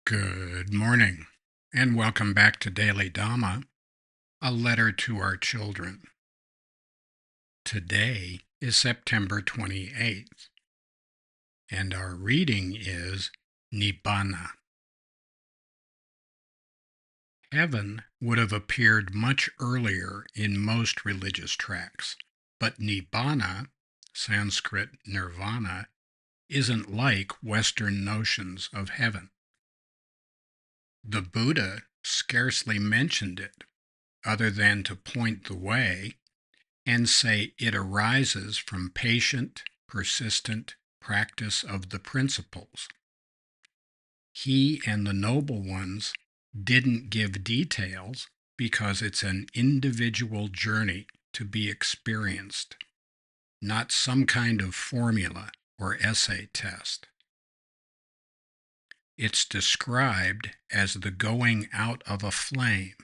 Good morning, and welcome back to Daily Dhamma, a letter to our children. Today is September 28th, and our reading is Nibbana. Heaven would have appeared much earlier in most religious tracts, but Nibbana, Sanskrit Nirvana, isn't like Western notions of heaven. The Buddha scarcely mentioned it, other than to point the way and say it arises from patient, persistent practice of the principles. He and the noble ones didn't give details because it's an individual journey to be experienced, not some kind of formula or essay test. It's described as the going out of a flame.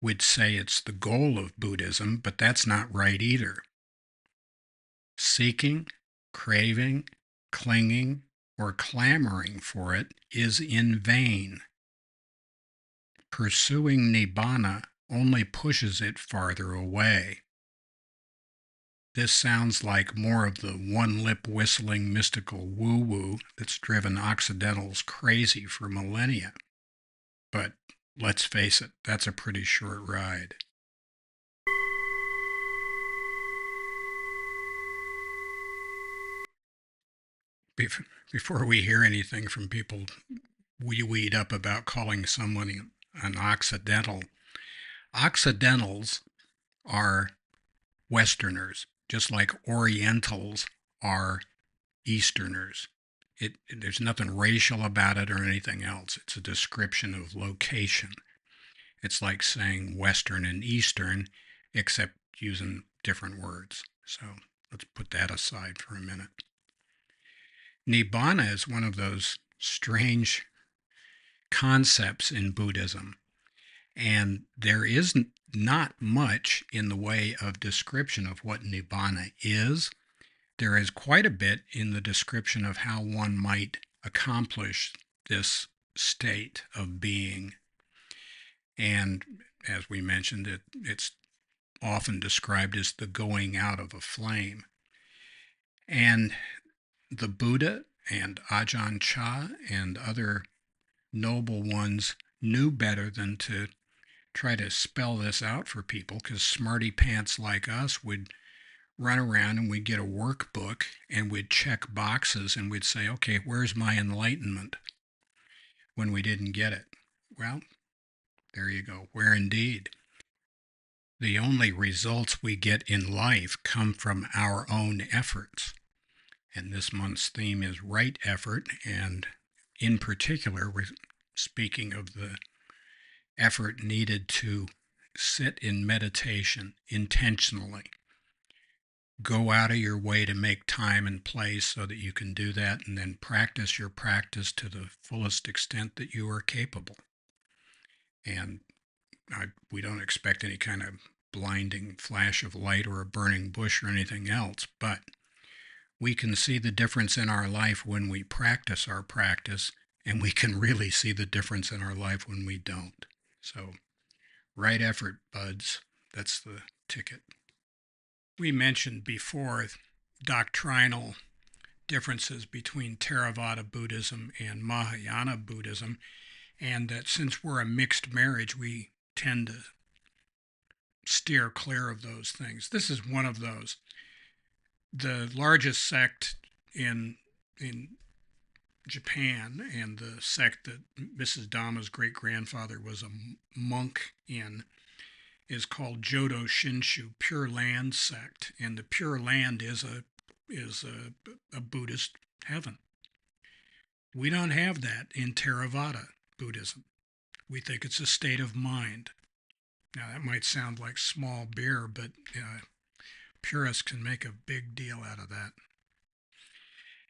We'd say it's the goal of Buddhism, but that's not right either. Seeking, craving, clinging, or clamoring for it is in vain. Pursuing Nibbana only pushes it farther away. This sounds like more of the one-lip whistling mystical woo-woo that's driven Occidentals crazy for millennia. But let's face it, that's a pretty short ride. Before we hear anything from people we weed up about calling someone an Occidental, Occidentals are Westerners, just like Orientals are Easterners. There's nothing racial about it or anything else. It's a description of location. It's like saying Western and Eastern, except using different words. So let's put that aside for a minute. Nibbana is one of those strange concepts in Buddhism, and there is not much in the way of description of what Nibbana is. There is quite a bit in the description of how one might accomplish this state of being. And as we mentioned, it's often described as the going out of a flame. And the Buddha and Ajahn Chah and other noble ones knew better than to try to spell this out for people, because smarty pants like us would run around and we'd get a workbook and we'd check boxes and we'd say, okay, where's my enlightenment, when we didn't get it. Well, there you go. Where indeed? The only results we get in life come from our own efforts. And this month's theme is right effort, and in particular, we're speaking of the effort needed to sit in meditation intentionally. Go out of your way to make time and place so that you can do that, and then practice your practice to the fullest extent that you are capable. And we don't expect any kind of blinding flash of light or a burning bush or anything else, but we can see the difference in our life when we practice our practice, and we can really see the difference in our life when we don't. So, right effort, buds. That's the ticket. We mentioned before doctrinal differences between Theravada Buddhism and Mahayana Buddhism, and that since we're a mixed marriage, we tend to steer clear of those things. This is one of those. The largest sect in Japan, and the sect that Mrs. Dhamma's great-grandfather was a monk in, is called Jodo Shinshu, Pure Land sect, and the Pure Land is a Buddhist heaven. We don't have that in Theravada Buddhism. We think it's a state of mind. Now that might sound like small beer, but purists can make a big deal out of that.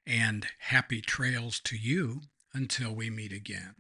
And happy trails to you until we meet again.